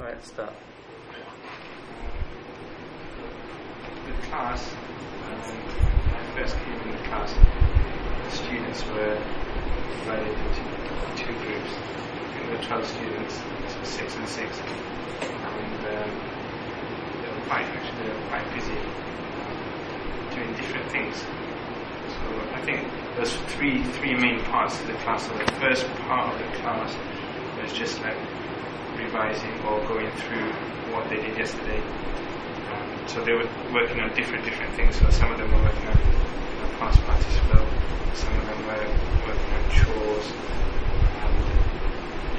Alright, start. The class, when I first came in the class, the students were divided into two groups. There were 12 students, so 6 and 6, and they were quite busy doing different things. So I think there's three main parts to the class. So the first part of the class was just like revising or going through what they did yesterday. So they were working on different things. So some of them were working on past participle, some of them were working on chores.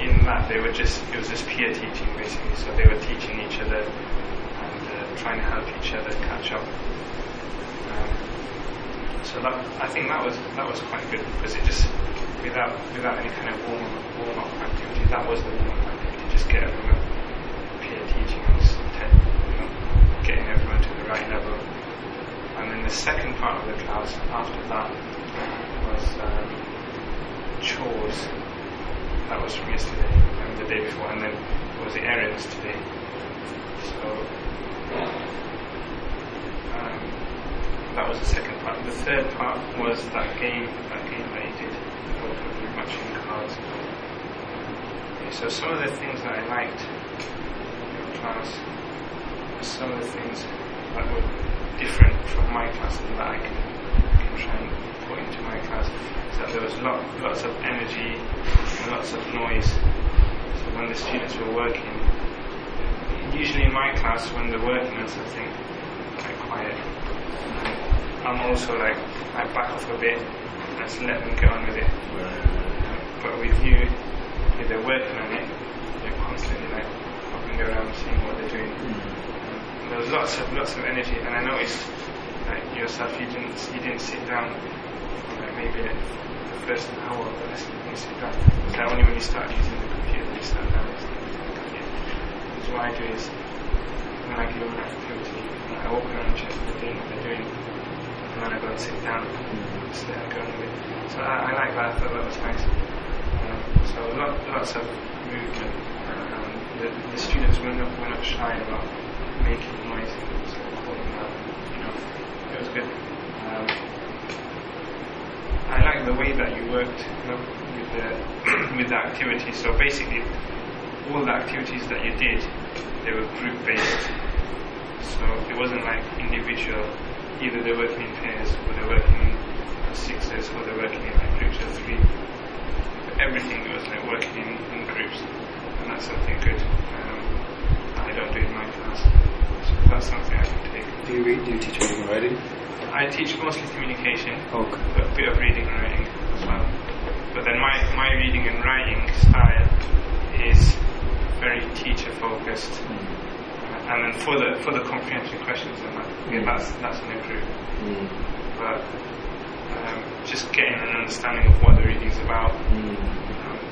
And in that, it was just peer teaching basically. So they were teaching each other and trying to help each other catch up. So I think that was quite good, because it just without any kind of warm up activity, that was the warm up activity. Just get everyone peer teaching and getting everyone to the right level. And then the second part of the class after that was chores. That was from yesterday and the day before, and then it was the errands today. So that was the second part. The third part was that game that you did, very much in cards. So some of the things that I liked in your class were some of the things that were different from my class and that I can try and put into my class. So there was lots of energy and lots of noise. So when the students were working, usually in my class when they're working on something, they're quiet. I'm also I back off a bit and just let them get on with it. But with you, if they're working on it, you're constantly hopping around, seeing what they're doing. There was lots of energy, and I noticed yourself, you didn't sit down maybe the first hour of the lesson. You sit down. So only when you start using the computer, you start down. So what I do is when I give them an activity, I walk around and check what they're doing. And then I go and sit down and just let them go on with it. So I like that. I thought that was nice. So lots of movement. The students were not shy about making noise and sort of calling out. It was good. I like the way that you worked with the activities. So basically, all the activities that you did, they were group based. So it wasn't like individual. Either they're working in pairs, or they're working in sixes, or they're working in groups of 3. But everything was working in groups, and that's something good. I don't do in my class, so that's something I can take. Do you read? Do you teach reading and writing? I teach mostly communication, Okay. but a bit of reading and writing as well. But then my reading and writing style is very teacher focused. And then for the comprehension questions and that's in a group. But just getting an understanding of what the reading's about,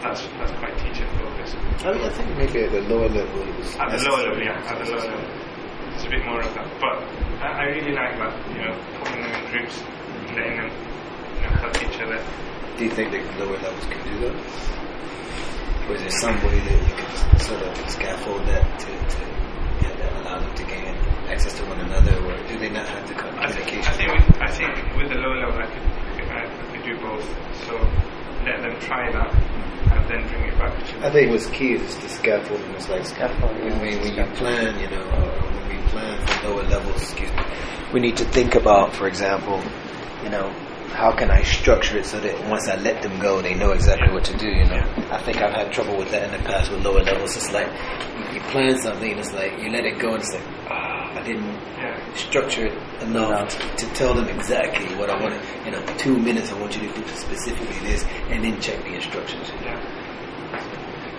that's quite teacher focused. I think maybe at the lower level it was at the lower level, it's a bit more of that. But I really like that, putting them in groups, letting them help each other. Do you think the lower levels can do that? Or is there some way that you can sort of scaffold that to allow them to gain access to one another, or do they not have the communication? I think with the low level I could do both. So let them try that and then bring it back to I think what's key is the scaffolding. It's like scaffolding. When you plan, or when we plan for lower levels, we need to think about, for example, how can I structure it so that once I let them go, they know exactly what to do, I think I've had trouble with that in the past with lower levels. It's like you plan something and it's like you let it go and it's like, I didn't structure it enough to tell them exactly what I want to, 2 minutes I want you to do specifically this, and then check the instructions. Yeah.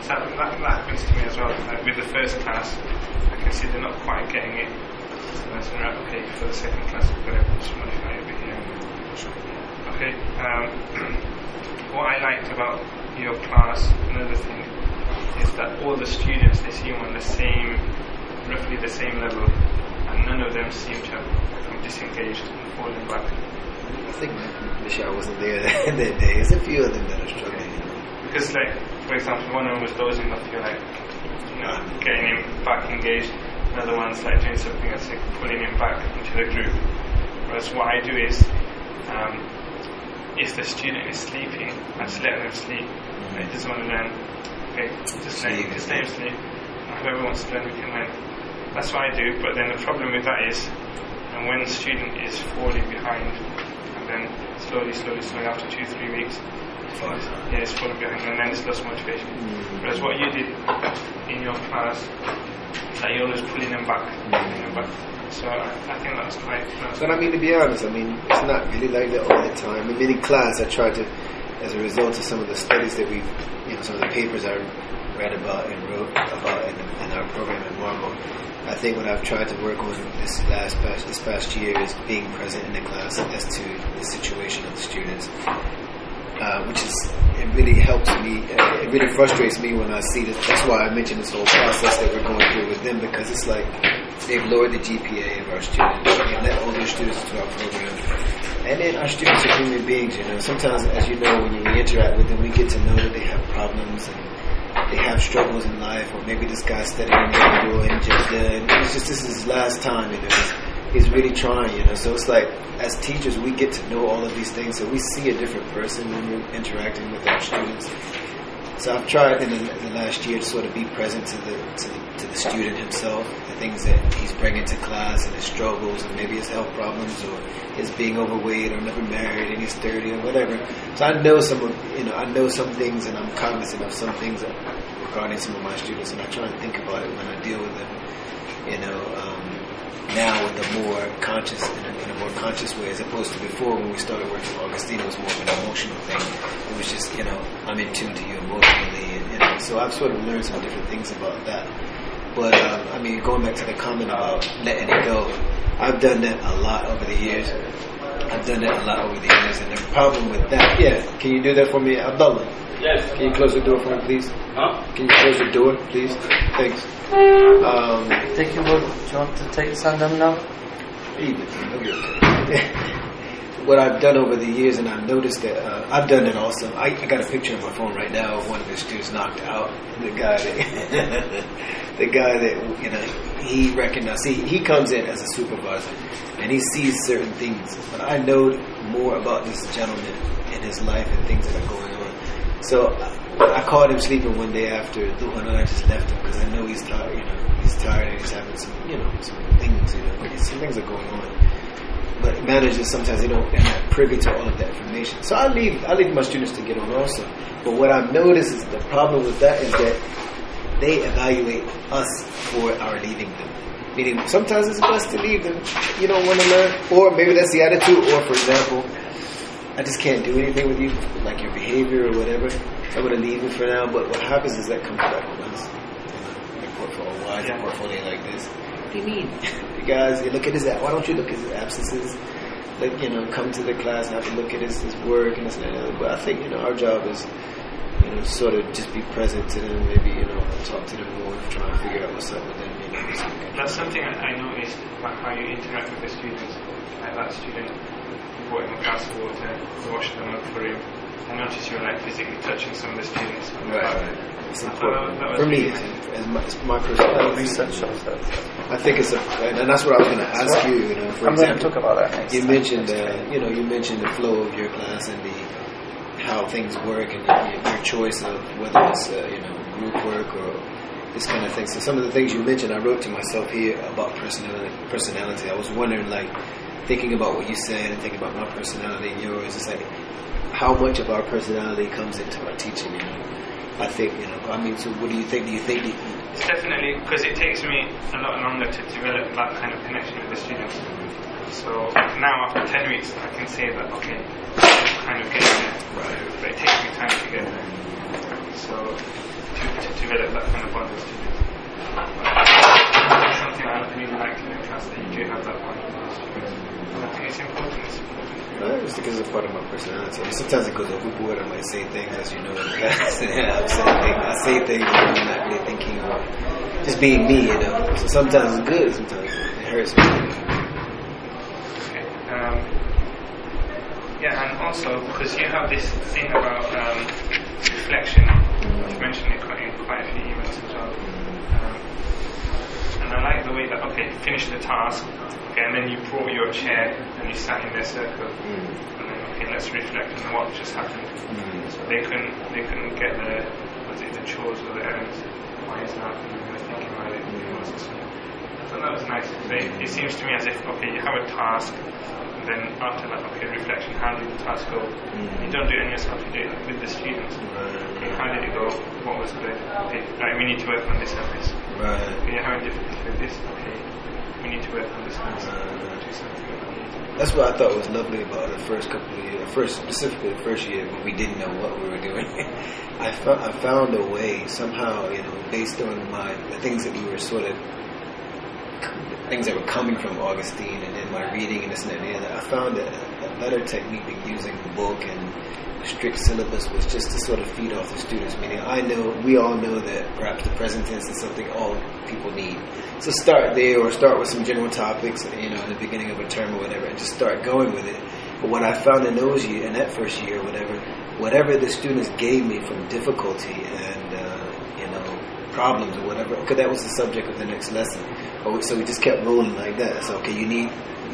So that happens to me as well. With the first class, I can see they're not quite getting it. So that's right, okay, for the second class, we've got to just modify it a bit here. Okay, what I liked about your class, another thing, is that all the students, they seem on roughly the same level, and none of them seem to have become disengaged and fallen back. I think Michelle wasn't there that day. There's a few of them that are struggling. Because for example, one of them was dozing off, you're getting him back engaged, another one's like doing something that's like pulling him back into the group. Whereas what I do is, if the student is sleeping, I just let them sleep. He doesn't want to learn, okay, just let him sleep. Whoever wants to learn, we can learn. That's what I do, but then the problem with that is, and when the student is falling behind, and then slowly after 2-3 weeks, it's falling behind, and then it's lost motivation. Whereas what you did in your class, that you're always pulling them back. So I think that's quite nice. But I mean, to be honest, I mean, it's not really like that all the time. I mean, in class, I try to, as a result of some of the studies that we've, some of the papers I read about and wrote about in our program at Marble, I think what I've tried to work on this past year is being present in the class as to the situation of the students, which is, it really helps me, it really frustrates me when I see this. That's why I mentioned this whole process that we're going through with them, because it's like they've lowered the GPA of our students, they've let older students to our program, and then our students are human beings, Sometimes, as you know, when we interact with them, we get to know that they have problems and they have struggles in life, or maybe this guy's studying in the and this is his last time, he's really trying, so it's like, as teachers, we get to know all of these things, so we see a different person when we're interacting with our students. So I've tried in the last year to sort of be present to the student himself, the things that he's bringing to class, and his struggles, and maybe his health problems, or his being overweight, or never married, and he's 30, or whatever. So I know I know some things, and I'm cognizant of some things regarding some of my students, and I try and think about it when I deal with them, now with a more conscious, in a more conscious way, as opposed to before when we started working with Augustine, it was more of an emotional thing. It was just, I'm in tune to you emotionally, and so I've sort of learned some different things about that. But, going back to the comment about letting it go, I've done that a lot over the years. And the problem with that, can you do that for me, Abdullah? Yes. Can you close the door for me, please? Huh? Can you close the door, please? Thanks. Take your word. Do you want to take Sangam now? What I've done over the years, and I've noticed that I've done it also. I got a picture on my phone right now of one of the students knocked out. The guy that he recognized. He comes in as a supervisor, and he sees certain things. But I know more about this gentleman and his life and things that are going on. So I caught him sleeping one day after Duhan, and I just left him because I know he's tired. He's tired and he's having some things. Some things are going on. But managers sometimes they're not privy to all of that information. So I leave my students to get on also. But what I've noticed is the problem with that is that they evaluate us for our leaving them. Meaning sometimes it's best to leave them. You don't want to learn, or maybe that's the attitude. Or for example, I just can't do anything with you, like your behavior or whatever. I'm going to leave you for now. But what happens is that comes back on us. Your portfolio, why is a portfolio like this? What do you mean? You guys, you look at his, why don't you look at his absences? Like, come to the class and have to look at his work and this and that. But I think, our job is, sort of just be present to them, maybe, talk to them more, try and figure out what's up with them. That's something I noticed about how you interact with the students. Like that student, you brought him a glass of water, you washed them up for him. I noticed you were like physically touching some of the students. Right. It's important. For me, as my personal research shows that. I think it's and that's what I was going to ask you. For example, going to talk about that next you mentioned, you mentioned the flow of your class and how things work and your choice of whether it's group work or this kind of thing. So some of the things you mentioned, I wrote to myself here about personality. I was wondering, thinking about what you said and thinking about my personality and yours. It's like how much of our personality comes into our teaching. I think, so what do you think? It's definitely, because it takes me a lot longer to develop that kind of connection with the students. So now after 10 weeks, I can say that, okay, I'm kind of getting there. Right. But it takes me time to get there. So to develop that kind of bond with students. That's something I really like in the class, that you do have that bond with the students. I think it's important. Just because it's a part of my personality. Sometimes it goes overboard. I might say things, as you know, in the past. I say things and I'm not really thinking or just being me, So sometimes it's good, sometimes it hurts me. Okay. And also, because you have this thing about reflection, you mentioned it in quite a few emails as well. way that, okay, finish the task, okay, and then you brought your chair and you sat in their circle, and then, okay, let's reflect on what just happened. So they couldn't get the chores or the errands wise out, and they were thinking about it. I thought that was nice. It seems to me as if, okay, you have a task, and then after that, okay, reflection, how did the task go? You don't do it on yourself, you do it with the students. Okay, how did it go? What was good? Okay, right, we need to work on this and this. Right. Okay, you're having difficulty with this. Okay, we need to work on this and this. Do something about it. That's what I thought was lovely about the first couple of years, specifically the first year when we didn't know what we were doing. I found a way somehow, based on the things that we were things that were coming from Augustine and then my reading and this and that and the other. I found that a better technique than using the book and strict syllabus was just to sort of feed off the students. Meaning, we all know that perhaps the present tense is something all people need. So start there, or start with some general topics, in the beginning of a term or whatever, and just start going with it. But what I found in that first year, whatever the students gave me from difficulty and problems or whatever, okay, that was the subject of the next lesson. So we just kept rolling like that. So okay, you're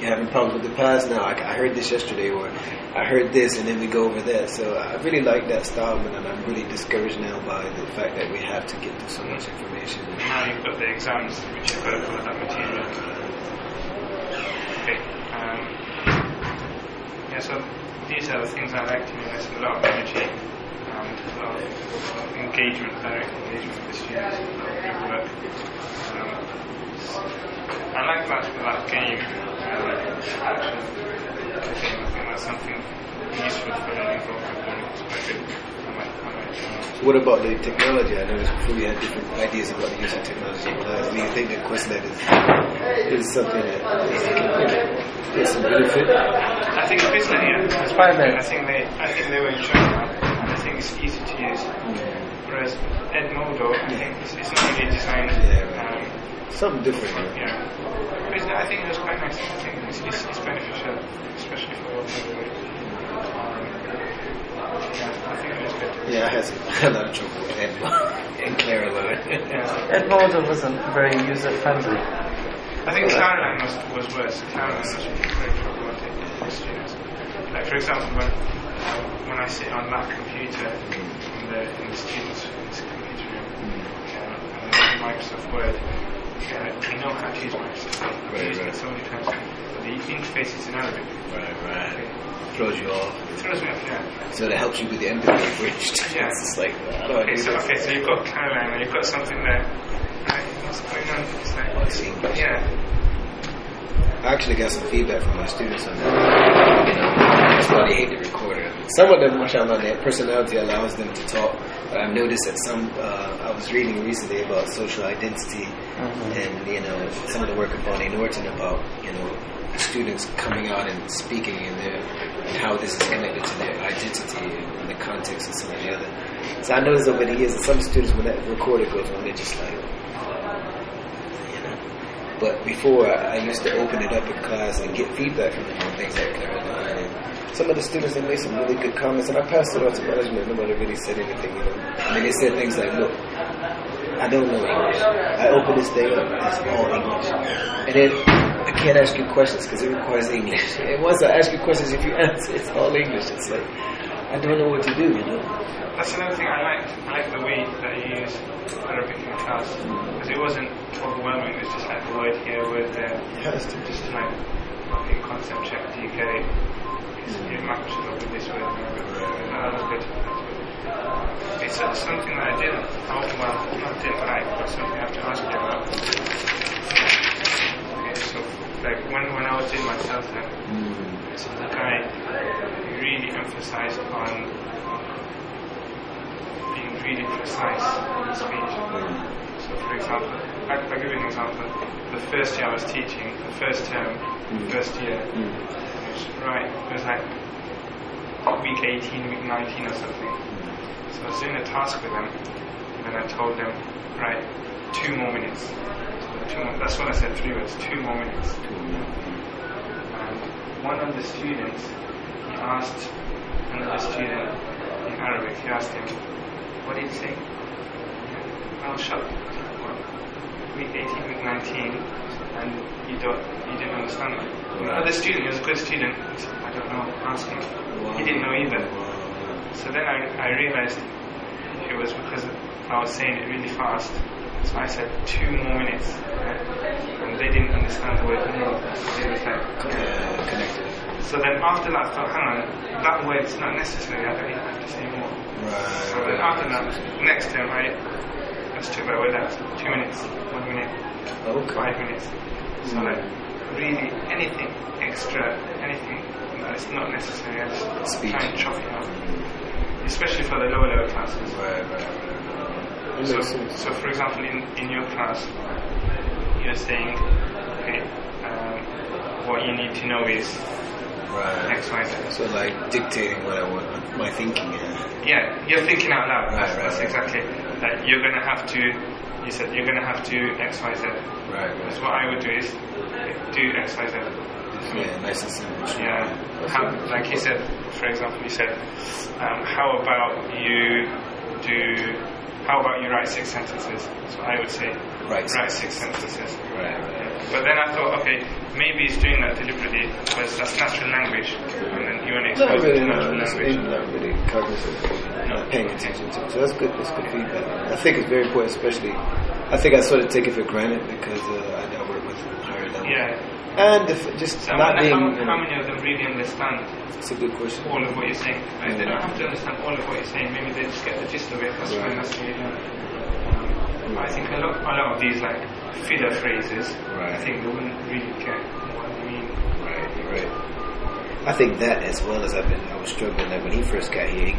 having problems with the past now. I heard this yesterday, or I heard this, and then we go over that. So I really like that style, and I'm really discouraged now by the fact that we have to get through so much information. Now you've got the exams, which you've got to follow that material. Okay. So these are the things I like to do. There's a lot of energy and a lot of engagement, direct engagement with the students, a lot of group work. I like that game, action. I think that's something useful for learning vocabulary. It's quite good. So what about the technology? I noticed before we had different ideas about the use of technology in class. Do you think that Quizlet is something that is some benefit? I think Quizlet, yeah. It's private. I think they were enjoying that, and I think it's easy to use. Whereas Edmodo, I think it's not really designed. Something different. Yeah. Quizlet, I think it was quite nice. I think it's beneficial, especially for vocabulary. I think it was good. Yeah, I had a lot of trouble with Edmodo and Caroline. Edmodo wasn't very user-friendly. I think Caroline was worse. Caroline was very problematic for students. Like, for example, when I sit on that computer in the students' computer room, and I use Microsoft Word, I know how to use Microsoft Word. I've used it so many times. But the interface is in Arabic. Right. Okay. Throws you off. It throws me off, yeah. So that helps you with the empathy bridge. Yeah. It's just like, So you've got Caroline, and you've got something there. What's going on? It's like, it's English. yeah. I actually got some feedback from my students on that. That's why they hate the recorder. Some of them, mashallah, their personality allows them to talk. But I've noticed that I was reading recently about social identity and, some of the work of Bonnie Norton about, students coming out and speaking and how this is connected to their identity in the context of some of the other. So I noticed over the years that some students, when that recorder goes on, they're just like, But before, I used to open it up in class and get feedback from them on things like Caroline. And some of the students, they made some really good comments, and I passed it on to management. Nobody really said anything, I mean, they said things like, look, I don't know English. I open this thing up, it's all English. And then I can't ask you questions because it requires English. And once I ask you questions, if you answer, it's all English. It's like, I don't know what to do, That's another thing I liked. I liked the way that you used Arabic in class. Because it wasn't overwhelming, it was just like a word here, a word there. Yes. Just like, okay, concept check, do you get it? It matches up with this word. That was good. It's something that I didn't, not didn't like, but something I have to ask you about. Okay, so like when I was doing my self-help, so the guy really emphasized on being really precise in the speech. So for example, I'll give you an example. The first year I was teaching, the first term, first year, it was like week 18, week 19 or something. So I was doing a task with them, and I told them, right, 2 more minutes. So that's what I said, 3 words, 2 more minutes. And one of the students, he asked another student in Arabic, he asked him, what did he say? I was shocked. Week 18, week 19, and you didn't understand that. The other student, he was a good student, he said, I don't know, ask him. He didn't know either. So then I realized it was because I was saying it really fast. So I said 2 more minutes, and they didn't understand the word more. They was like, connected. So then after that, I thought, hang on, that word's not necessary, I don't even have to say more. Right. So then after that, next term, I just took that word out. 2 minutes, 1 minute, Okay. 5 minutes. So like, really, anything extra, anything that's not necessary, I just Speech. try and chop it out. Especially for the lower classes. Right. So for example, in your class, you're saying, okay, what you need to know is X, Y, Z. So like dictating what I want, my thinking. Yeah, you're thinking out loud. That's Right. exactly. Like you're gonna have to. You said you're gonna have to X, Y, Z. Right. Because what I would do is do X, Y, Z. Yeah, nice and simple. Yeah. Like you said, for example, you said, how about you write 6 sentences? So I would say, write 6 sentences. Right. But then I thought, okay, maybe he's doing that deliberately because that's natural language, and then you want to expose it to natural language. Not really cognizant, not paying attention to it. So that's good. That's good feedback. I think it's very important, especially. I think I sort of take it for granted because I now work with higher level. Yeah. And just So not being. how many of them really understand It's a good question. all of what you're saying? Like, they don't have to understand all of what you're saying. Maybe they just get the gist of it. That's fine. That's really I think a lot of these like filler phrases. I think they wouldn't really get what I mean. Right. I think that as well as I was struggling. Like when he first got here, he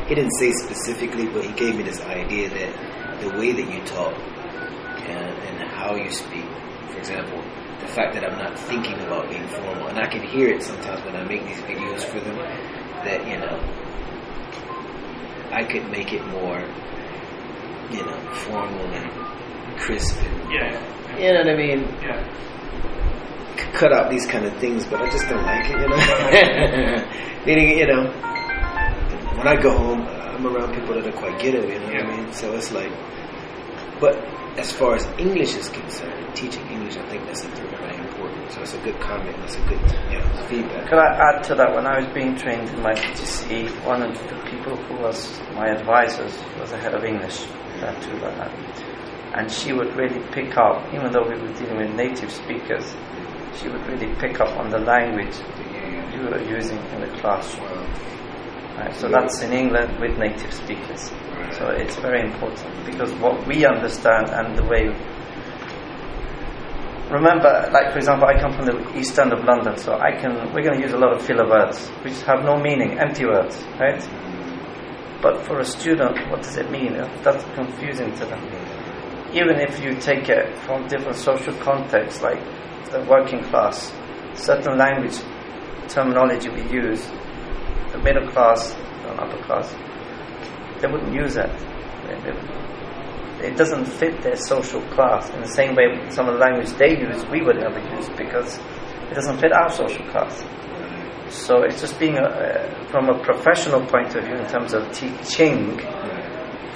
didn't say specifically, but he gave me this idea that the way that you talk and how you speak, for example, the fact that I'm not thinking about being formal, and I can hear it sometimes when I make these videos for them, that, I could make it more, formal and crisp. Yeah. You know what I mean? Yeah. Cut out these kind of things, but I just don't like it, Meaning, when I go home, I'm around people that are quite ghetto, what I mean? So it's like, but as far as English is concerned, teaching English, I think that's very important. So it's a good comment, it's a good feedback. Could I add to that? When I was being trained in my PGCE, one of the people who was my advisors was the head of English, and she would really pick up, even though we were dealing with native speakers, she would really pick up on the language you were using in the classroom. Right, so that's in England with native speakers. So it's very important because what we understand and the way. Remember, like for example, I come from the east end of London, so we're going to use a lot of filler words which have no meaning, empty words, right? But for a student, what does it mean? That's confusing to them. Even if you take it from different social contexts, like the working class, certain language terminology we use, the middle class and upper class, they wouldn't use it. It doesn't fit their social class in the same way some of the language they use we would never use because it doesn't fit our social class. So it's just being from a professional point of view in terms of teaching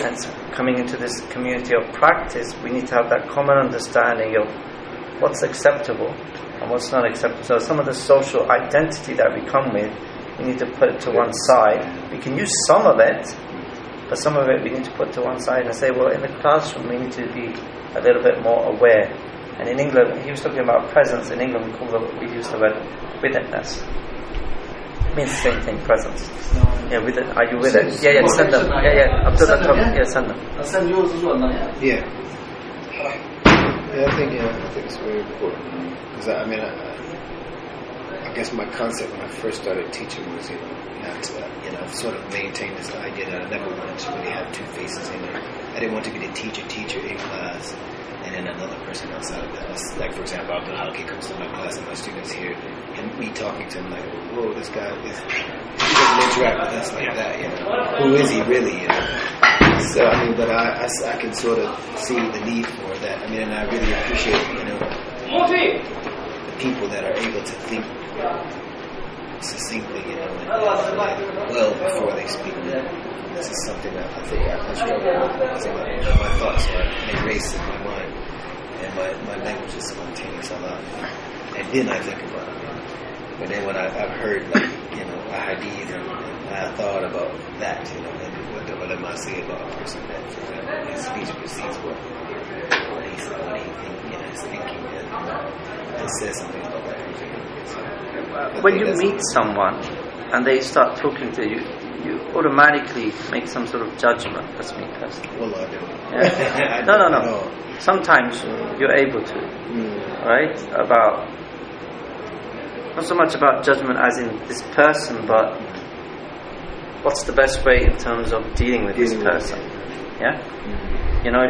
and coming into this community of practice, we need to have that common understanding of what's acceptable and what's not acceptable. So some of the social identity that we come with, we need to put it to one side. We can use some of it, but some of it we need to put to one side and say, well, in the classroom we need to be a little bit more aware. And in England, he was talking about presence. In England, we use the word withedness. It means the same thing, presence. Yeah, with it. Are you with it? Yeah, send them. Yeah, up to the top. Yeah, send them. Yeah. I think it's very important because I guess my concept when I first started teaching was, not to, sort of maintain this idea that I never wanted to really have two faces in there. I didn't want to be the teacher in class and then another person outside of that. Like, for example, Abdul Haki comes to my class and my students here, and me talking to him like, whoa, this guy, he doesn't interact with us like that, Who is he really, So, but I can sort of see the need for that. And I really appreciate, the people that are able to think succinctly, and well before they speak. This is something that I think I struggle with because my thoughts are erased in my mind. and my language is spontaneous a lot. And then I think about it. But then when I've heard, like, you know, a hadith, and I thought about that, you know, and what the ulama say about a person that, for example, his speech precedes what he's thinking, and says something about that person. So, when you meet someone and they start talking to you, you automatically make some sort of judgment. That's me personally. Well, I do. Yeah? No. Sometimes you're able to, right? About, not so much about judgment as in this person, but what's the best way in terms of dealing with this person. Yeah? You know,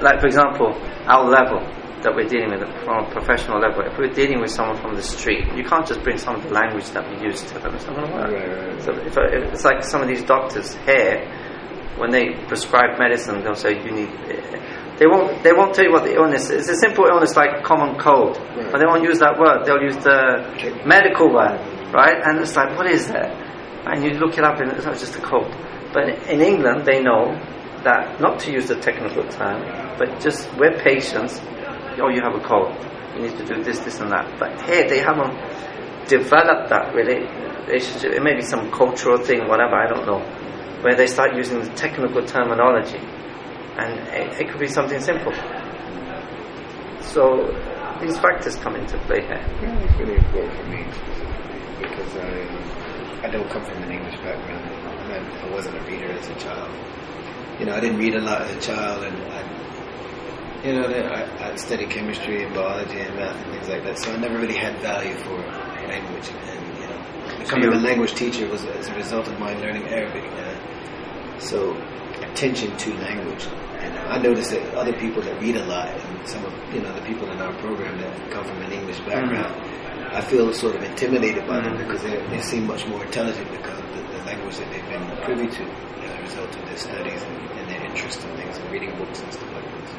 like for example, our level that we're dealing with from a professional level. If we're dealing with someone from the street, you can't just bring some of the language that we use to them. It's not going to work. Right. So if it's like some of these doctors here, when they prescribe medicine, they'll say you need. They won't tell you what the illness is. It's a simple illness like common cold, but they won't use that word. They'll use the medical word, right? And it's like, what is that? And you look it up, and it's not just a cold. But in England, they know that not to use the technical term, but just we're patients. Oh, you have a cold. You need to do this, this, and that. But here, they haven't developed that relationship. It may be some cultural thing, whatever, I don't know, where they start using the technical terminology. And it could be something simple. So these factors come into play here. Yeah, it's really important for me because I don't come from an English background. I wasn't a reader as a child. You know, I didn't read a lot as a child, and I studied chemistry and biology and math and things like that. So I never really had value for language, and you know, becoming a language teacher was as a result of my learning Arabic. So attention to language. And I noticed that other people that read a lot, and some of the people in our program that come from an English background, I feel sort of intimidated by them because they seem much more intelligent because of the language that they've been privy to as a result of their studies and their interest in things and reading books and stuff like this.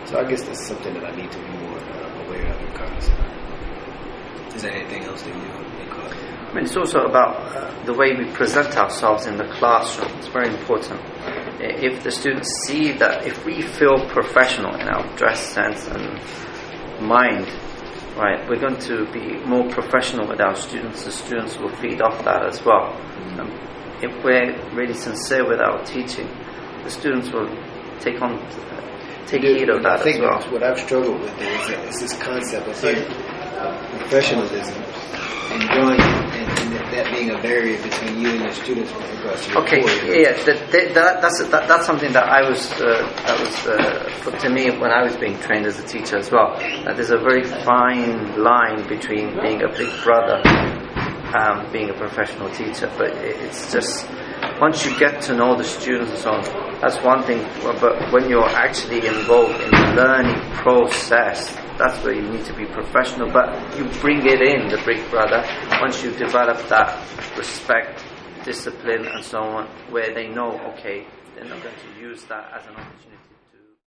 So I guess that's something that I need to be more aware of and cognizant of. Is there anything else that you think of? I mean, it's also about the way we present ourselves in the classroom. It's very important. If the students see that, if we feel professional in our dress sense and mind, right, we're going to be more professional with our students. The students will feed off that as well. If we're really sincere with our teaching, the students will take heed of that as well. What I've struggled with is this concept of professionalism and drawing and that being a barrier between you and your students with regards to your that's something that was put to me when I was being trained as a teacher as well. That there's a very fine line between being a big brother and being a professional teacher. But it's just, once you get to know the students and so on, that's one thing. But when you're actually involved in the learning process, that's where you need to be professional. But you bring it in, the big brother, once you develop that respect, discipline and so on, where they know, okay, they're not going to use that as an opportunity